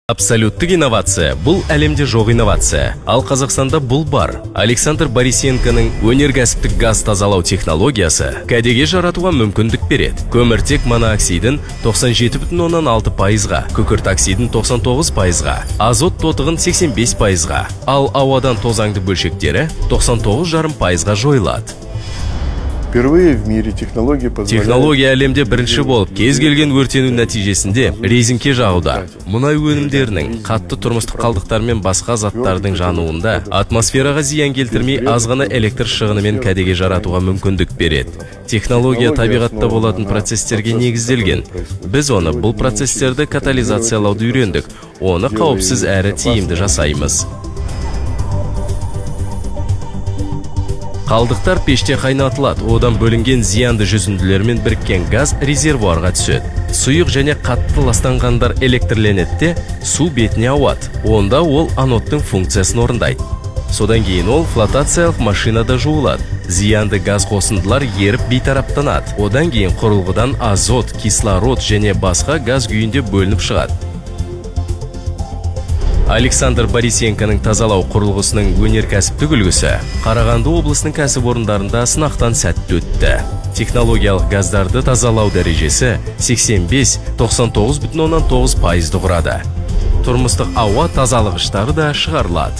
Абсолюттік инновация – бұл әлемде жоқ инновация. Ал Қазақстанда бұл бар. Александр Борисенконың өнеркәсіптік газ тазалау технологиясы кәдеге жаратуға мүмкіндік береді. Көміртек монооксидін 97,6%-ға, күкірт оксидін 99%-ға, азот тотығын 85%-ға, ал ауадан тозаңды бөлшектері 99,5%-ға жойылады. Впервые в мире технология әлемде бірінші болып, кез келген өртену нәтижесінде резинке жағуда. Мұнай өнімдерінің қатты тұрмыстық қалдықтар мен басқа заттардың жануында атмосфераға зиян келтірмей аз ғана электр шығынымен кәдеге жаратуға мүмкіндік береді. Технология табиғатта болатын процестерге негізделген. Біз оны бұл процестерді катализациялауды үйрендік. Оны қауіпсіз әрі тиімді жасаймыз. Қалдықтар пеште қайнатылады, одан бөлінген зиянды жүзінділермен біріккен газ резервуарға түседі. Сұйық және қатты ластанғандар электрленеді, су бетіне ауады. Онда ол анодтың функциясын орындайды. Содан кейін ол флотациялық машинада жуылады. Зиянды газ қосындылар еріп бейтараптанады. Одан кейін құрылғыдан азот, кислород және басқа газ күйінде бөлініп шығады. Александр Борисенконың тазалау құрылғысының өнеркәсіптік үлгісі Қарағанды облысының кәсіпорындарында сынақтан сәтті өтті. Технологиялық газдарды тазалау дәрежесі 85-99,9%-ды құрады. Тұрмыстық ауа тазалағыштары да шығарылады.